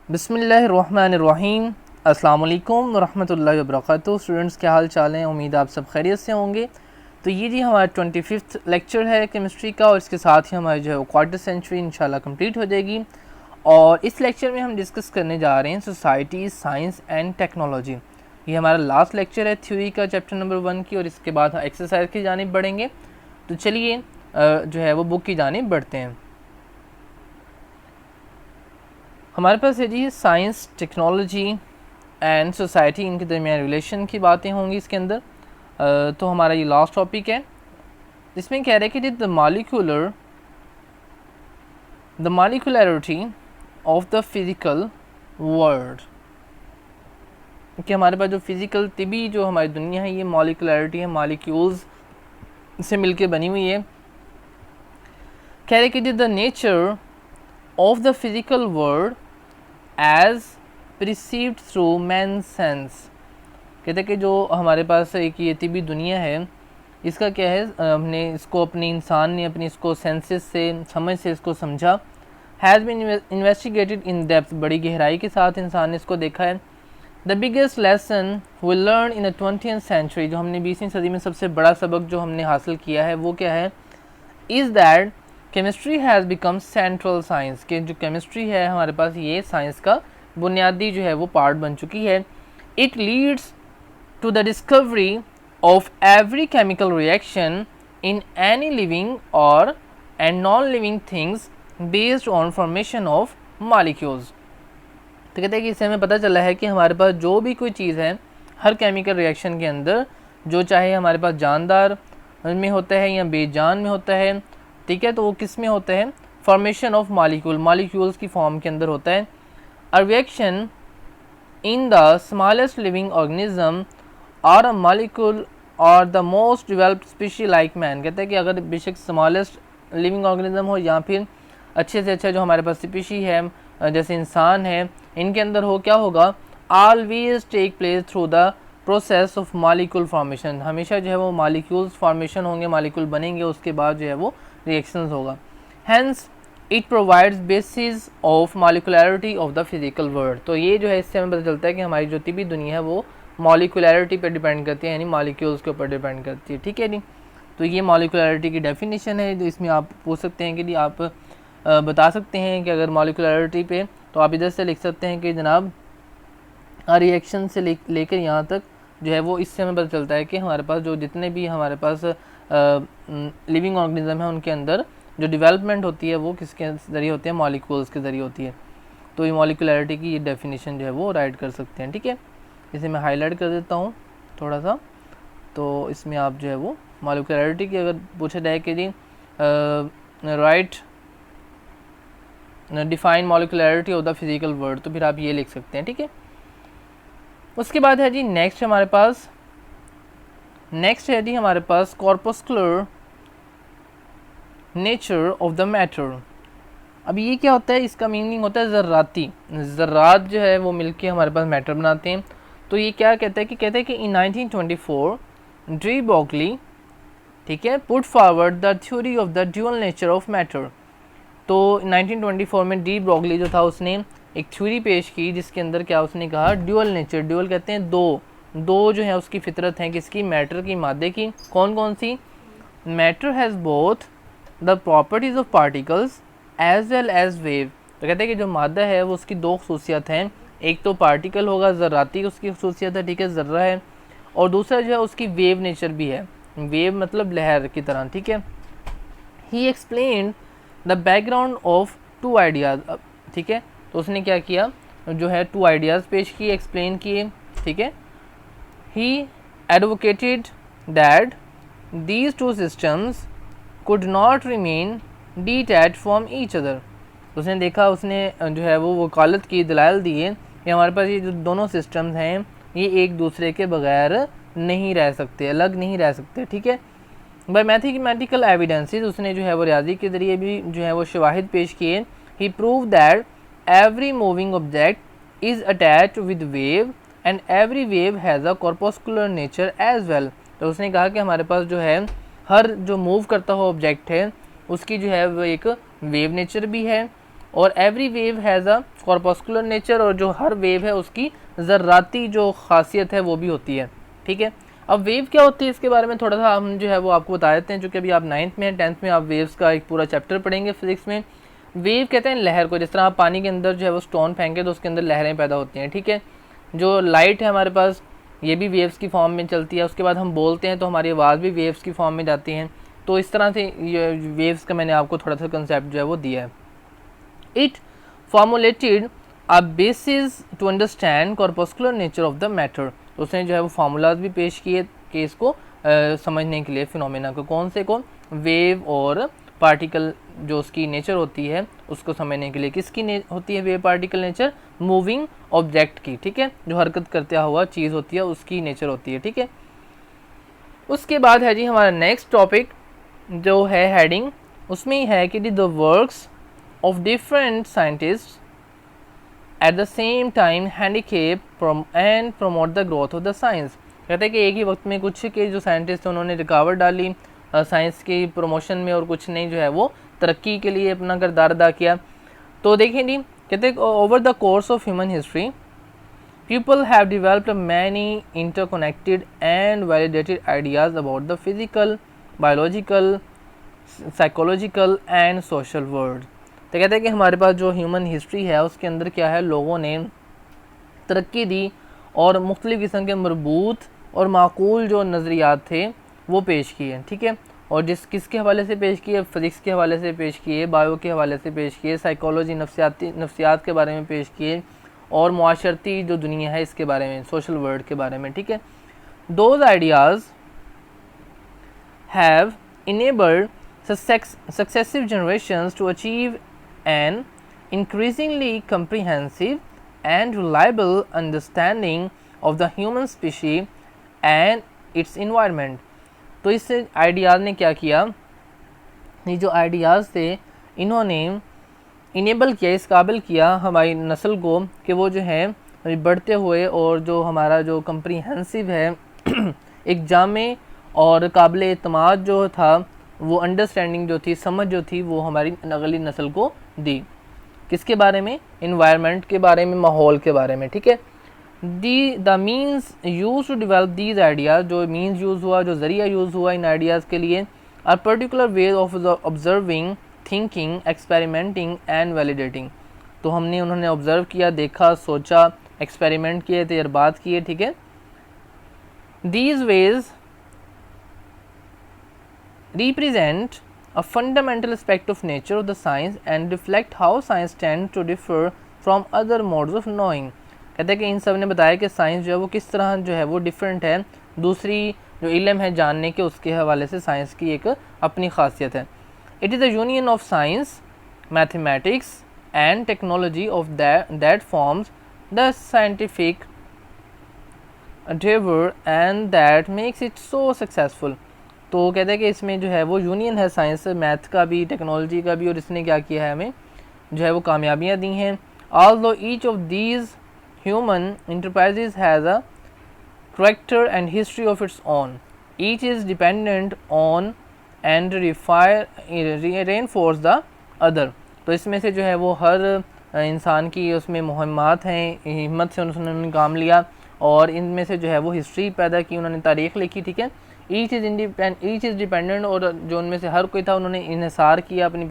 बिस्मिल्लाहिर्रहमानिर्रहीम। अस्सलाम वालेकुम रहमतुल्लाहि व बरकातुहू। स्टूडेंट्स, क्या हाल चाल हैं? उम्मीद आप सब खैरियत से होंगे। तो ये जी हमारा 25th लेक्चर है केमिस्ट्री का, और इसके साथ ही हमारी जो है क्वार्टर सेंचुरी इंशाल्लाह कंप्लीट हो जाएगी। और इस लेक्चर में हम डिस्कस करने जा रहे हैं सोसाइटी, साइंस एंड टेक्नोलॉजी। ये हमारा लास्ट लेक्चर है थ्योरी का, चैप्टर नंबर 1 की, और इसके बाद हम एक्सरसाइज की जानिब बढ़ेंगे। तो चलिए जो है वो बुक की जानिब बढ़ते हैं। हमारे पास है जी साइंस, टेक्नोलॉजी एंड सोसाइटी, इनके दरमियान रिलेशन की बातें होंगी इसके अंदर। तो हमारा ये लास्ट टॉपिक है। इसमें कह रहे हैं कि the molecularity of the physical world, कि हमारे पास जो फिज़िकल तिबी जो हमारी दुनिया है, ये मॉलिक्यूलरिटी है, मॉलिक्यूल्स से मिलके बनी हुई है। कह रहे कि the nature of the physical world as perceived through man sense. कहते हैं कि जो हमारे पास एक ये तिबी दुनिया है, इसका क्या है, हमने इसको अपनी इंसान ने अपनी इसको सेंसेस से, समझ से इसको समझा। Has been investigated in depth, बड़ी गहराई के साथ इंसान ने इसको देखा है। The biggest lesson we learn in the 20th century, जो हमने 20वीं सदी में सबसे बड़ा सबक जो हमने हासिल किया है वो क्या है, is that chemistry has become central science, के जो केमिस्ट्री है हमारे पास ये साइंस का बुनियादी जो है वो पार्ट बन चुकी है। It leads to the discovery of every chemical reaction in any living और and non living things based on formation of molecules. तो कहते हैं कि इससे हमें पता चला है कि हमारे पास जो भी कोई चीज़ है, हर केमिकल रिएक्शन के अंदर जो चाहे हमारे पास जानदार में होता है या बेजान में होता है, ठीक है, तो वो किस में होता है, फॉर्मेशन ऑफ मॉलिक्यूल्स की फॉर्म के अंदर होता है। A reaction in the smallest living organism और अ मॉलिक्यूल और the most developed species like man. कहते हैं कि अगर बेशक स्मॉलेस्ट लिविंग ऑर्गेनिज्म हो या फिर अच्छे से अच्छा जो हमारे पास स्पीशी है, जैसे इंसान है, इनके अंदर हो, क्या होगा, always take place through the process of molecule formation. हमेशा जो है वो मॉलिक्यूल्स फॉर्मेशन होंगे, मॉलिक्यूल बनेंगे, उसके बाद जो है वो रिएक्शंस होगा। Hence it provides basis of molecularity of the physical world. तो ये जो है इससे हमें पता चलता है कि हमारी जो तिबी दुनिया है वो मॉलिक्यूलरिटी पर डिपेंड करती है, यानी मॉलिक्यूल्स के ऊपर डिपेंड करती है, ठीक है जी। तो ये मॉलिक्यूलरिटी की डेफिनेशन है। जो इसमें आप पूछ सकते हैं कि जी आप बता सकते हैं कि अगर मॉलिक्यूलरिटी पे, तो आप इधर से लिख सकते हैं कि जनाब रिएक्शन से लेकर यहाँ तक जो है वो, इससे हमें पता चलता है कि हमारे पास जो जितने भी हमारे पास लिविंग ऑर्गेनिज्म है उनके अंदर जो डेवलपमेंट होती है वो किसके ज़रिए होती है, मॉलिक्यूल्स के ज़रिए होती है। तो ये मॉलिक्यूलरिटी की ये डेफिनेशन जो है वो राइट कर सकते हैं, ठीक है। इसे मैं हाईलाइट कर देता हूँ थोड़ा सा। तो इसमें आप जो है वो मॉलिक्यूलरिटी की अगर पूछा जाए कि जी right define molecularity of the physical world, तो फिर आप ये लिख सकते हैं, ठीक है। उसके बाद है जी नेक्स्ट है हमारे पास corpuscular nature of the matter. अब ये क्या होता है, इसका मीनिंग होता है ज़र्राती, ज़र्रात जो है वो मिलके हमारे पास मैटर बनाते हैं। तो ये क्या कहता है कि इन 1924 डी ब्रोगली, ठीक है, put forward the theory of the dual nature of matter. तो 1924 में डी ब्रोगली जो था उसने एक थ्योरी पेश की जिसके अंदर क्या उसने कहा, ड्यूअल नेचर, ड्यूअल कहते हैं दो जो है उसकी फितरत है, किसकी, मैटर की, मादे की। कौन कौन सी, matter has both the properties of particles as well as wave. तो कहते हैं कि जो मादा है वो उसकी दो खसूसियत हैं, एक तो पार्टिकल होगा, ज़र्राती उसकी खसूसियत है, ठीक है, ज़र्रा है, और दूसरा जो है उसकी वेव नेचर भी है, वेव मतलब लहर की तरह, ठीक है। He explain the background of two ideas, ठीक है। तो उसने क्या किया, जो है टू आइडियाज़ पेश किए, एक्सप्लेन किए, ठीक है। ही advocated that these two systems could not remain detached from each other. उसने देखा, उसने जो है वो वकालत की, दलाइल दिए कि हमारे पास ये जो दोनों सिस्टम्स हैं ये एक दूसरे के बगैर नहीं रह सकते, अलग नहीं रह सकते, ठीक है। बाय मैथमेटिकल एविडेंसेस, उसने जो है वो रियाजी के ज़रिए भी जो है वो शवाहिद पेश किए। He prove that every moving object is attached with wave and every wave has a corpuscular nature as well. तो उसने कहा कि हमारे पास जो है हर जो मूव करता हुआ ऑब्जेक्ट है उसकी जो है वो एक वेव नेचर भी है और every wave has a corpuscular nature, और जो हर वेव है उसकी ज़र्राती जो खासियत है वो भी होती है। ठीक है, अब वेव क्या होती है इसके बारे में थोड़ा सा हम जो है वो आपको बता देते हैं, जो कि अभी आप 9th में हैं, 10th में आप वेव्स का एक पूरा चैप्टर पढ़ेंगे फिजिक्स में। वेव कहते हैं लहर को, जिस तरह आप पानी के अंदर जो है वो स्टोन फेंके तो उसके अंदर लहरें पैदा होती हैं। ठीक है, जो लाइट है हमारे पास ये भी वेव्स की फॉर्म में चलती है, उसके बाद हम बोलते हैं तो हमारी आवाज़ भी वेव्स की फॉर्म में जाती हैं। तो इस तरह से ये वेव्स का मैंने आपको थोड़ा सा कंसेप्ट जो है वो दिया है। It formulated a basis to understand corpuscular nature of the matter, उसने जो है वो फार्मूलाज भी पेश किए कि इसको समझने के लिए फिनोमेना को, कौन से को, वेव और पार्टिकल जो उसकी नेचर होती है उसको समझने के लिए। किसकी होती है wave particle nature? Moving object की। ठीक है, जो हरकत करते हुआ चीज़ होती है उसकी नेचर होती है। ठीक है, उसके बाद है जी हमारा नेक्स्ट टॉपिक जो है हेडिंग, उसमें ही है कि the works of different scientist at the same time handicap and promote the growth of the science. कहते हैं कि एक ही वक्त में कुछ के जो साइंटिस्ट हैं उन्होंने रुकावट डाली साइंस की प्रमोशन में, और कुछ ने जो है वो तरक्की के लिए अपना किरदार अदा किया। तो देखें जी, कहते हैं over the course of human history people have developed many interconnected and validated ideas about the physical, biological, psychological and social world। तो कहते हैं कि हमारे पास जो ह्यूमन हिस्ट्री है उसके अंदर क्या है, लोगों ने तरक्की दी और मुख्तलिफ़ किस्म के मरबूत और माकूल जो नज़रियात थे वो पेश किए। ठीक है, और किसके हवाले से पेश किए? फिज़िक्स के हवाले से पेश किए, बायो के हवाले से पेश किए, साइकोलॉजी नफ्सियात के बारे में पेश किए, और मुआशरती जो दुनिया है इसके बारे में, सोशल वर्ल्ड के बारे में। ठीक है, those ideas have enabled successive generations to achieve an increasingly comprehensive and reliable understanding of the human species and its environment। तो इस आइडियाज़ ने क्या किया, ये जो आइडियाज़ थे इन्होंने इनेबल किया, इस काबिल किया हमारी नस्ल को कि वो जो है बढ़ते हुए और जो हमारा जो कम्प्रीहेंसिव है एक जामे और काबिल एतमाद जो था वो अंडरस्टैंडिंग जो थी, समझ जो थी, वो हमारी अगली नस्ल को दी। किसके बारे में? इन्वायरमेंट के बारे में, माहौल के बारे में। ठीक है, the means use to develop these ideas, जो मीन्स यूज़ हुआ, जो ज़रिया यूज़ हुआ इन आइडियाज़ के लिए, are particular way of observing, thinking, experimenting and validating. तो उन्होंने ऑब्ज़र्व किया, देखा, सोचा, एक्सपेरिमेंट किए, तजर्बात किए। ठीक है, these veg represent a fundamental aspect of nature of the science and reflect how science tends to differ from other modes of knowing। कहते हैं कि इन सब ने बताया कि साइंस जो है वो किस तरह जो है वो डिफरेंट है दूसरी जो इल्म है जानने के, उसके हवाले से साइंस की एक अपनी खासियत है। It is the union of science, mathematics and technology of that forms the scientific endeavor and that makes it so successful। तो कहते हैं कि इसमें जो है वो यूनियन है साइंस, मैथ का भी, टेक्नोलॉजी का भी, और इसने क्या किया है, हमें जो है वो कामयाबियाँ दी हैं। although each of these human enterprises has a character and history of its own, each is dependent on and reinforce the other। तो इसमें से जो है वो हर इंसान की उसमें मुहिम्मात हैं, हिम्मत से उन्होंने काम लिया और इनमें से जो है वो हिस्ट्री पैदा की, उन्होंने तारीख़ लिखी। ठीक है, ईच इज़ डिपेंडेंट, और जो उनमें से हर कोई था उन्होंने इन्हिसार किया अपनी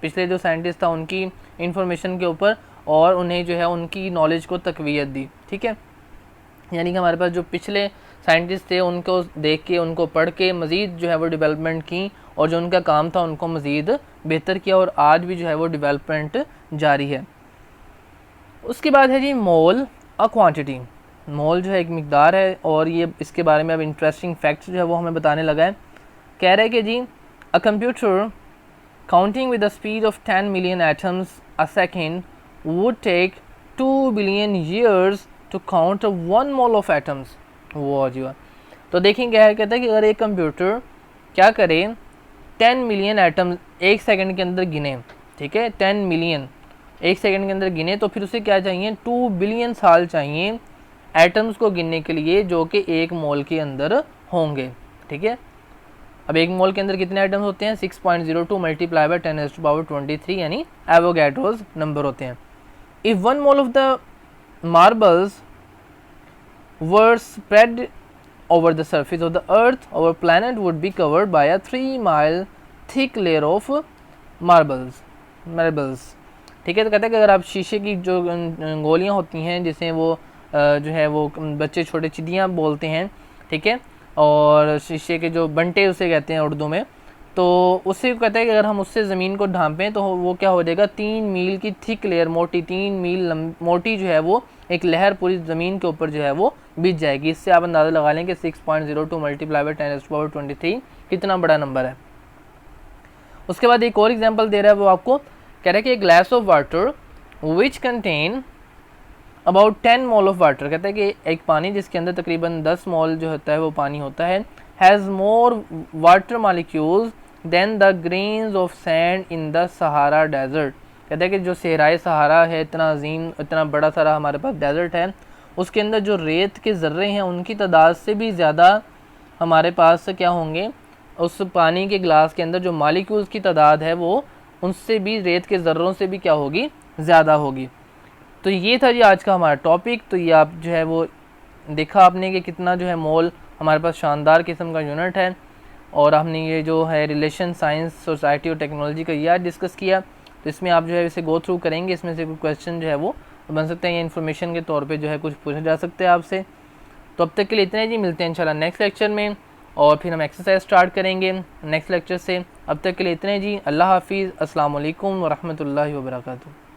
पिछले जो साइंटिस्ट था उनकी इंफॉर्मेशन के ऊपर, और उन्हें जो है उनकी नॉलेज को तकवीयत दी। ठीक है, यानी कि हमारे पास जो पिछले साइंटिस्ट थे उनको देख के, उनको पढ़ के मज़ीद जो है वो डेवलपमेंट की, और जो उनका काम था उनको मज़ीद बेहतर किया, और आज भी जो है वो डेवलपमेंट जारी है। उसके बाद है जी मोल अ क्वांटिटी। मोल जो है एक मिकदार है, और ये इसके बारे में अब इंटरेस्टिंग फैक्ट्स जो है वो हमें बताने लगा है। कह रहे हैं कि जी a computer counting with the speed of 10 million atoms a second would take 2 billion years to count 1 mole of atoms. वो जी वाह। तो देखें क्या है, कहता है कि अगर एक कंप्यूटर क्या करे 10 मिलियन एटम्स एक सेकंड के अंदर गिने, ठीक है, 10 मिलियन एक सेकंड के अंदर गिने, तो फिर उसे क्या चाहिए, 2 बिलियन साल चाहिए एटम्स को गिनने के लिए जो कि 1 मोल के अंदर होंगे। ठीक है, अब एक मोल के अंदर कितने आइटम्स होते हैं 6.02 मल्टीप्लाई बाय 10⁻23 यानी एवोगैड्रोस नंबर होते हैं। If 1 mole of the marbles were spread over the surface of the earth, our planet would be covered by a 3-mile thick layer of marbles। ठीक है, तो कहते हैं कि अगर आप शीशे की जो गोलियां होती हैं जिसे वो जो है वो बच्चे छोटे चिड़ियाँ बोलते हैं, ठीक है, और शीशे के जो बंटे उसे कहते हैं उर्दू में, तो उससे कहता है कि अगर हम उससे ज़मीन को ढांपें तो वो क्या हो जाएगा 3 मील की थिक लेयर, मोटी 3 मील मोटी जो है वो एक लहर पूरी ज़मीन के ऊपर जो है वो बीत जाएगी। इससे आप अंदाज़ा लगा लें कि 6.02 मल्टीप्लाई बाय 10⁻23 कितना बड़ा नंबर है। उसके बाद एक और एग्जांपल दे रहा है, वो आपको कह रहा है कि एक glass of water which contain about 10 mole of water, कहता है कि एक पानी जिसके अंदर तकरीबन 10 मोल जो होता है वो पानी होता है, has more water molecules than the grains of sand in the Sahara desert. कहता है कि जो सहराए सहारा है, इतना अजीम इतना बड़ा सारा हमारे पास डेजर्ट है, उसके अंदर जो रेत के ज़र्रे हैं उनकी तादाद से भी ज़्यादा हमारे पास क्या होंगे, उस पानी के गिलास के अंदर जो मालिक्यूल्स की तादाद है वो उनसे भी, रेत के ज़र्रों से भी क्या होगी, ज़्यादा होगी। तो ये था जी आज का हमारा टॉपिक। तो ये आप जो है वो देखा आपने कि कितना जो है मोल हमारे पास शानदार किस्म का यूनिट है, और हमने ये जो है रिलेशन साइंस सोसाइटी और टेक्नोलॉजी का ये आज डिस्कस किया। तो इसमें आप जो है इसे गो थ्रू करेंगे, इसमें से कोई क्वेश्चन जो है वो बन सकते हैं या इन्फॉर्मेशन के तौर पे जो है कुछ पूछा जा सकता है आपसे। तो अब तक के लिए इतने जी, मिलते हैं इंशाल्लाह नेक्स्ट लेक्चर में, और फिर हम एक्सरसाइज स्टार्ट करेंगे नेक्स्ट लेक्चर से। अब तक के लिए इतने जी, अल्लाह हाफिज़, अस्सलाम वालेकुम व रहमतुल्लाहि व बरकातुहू।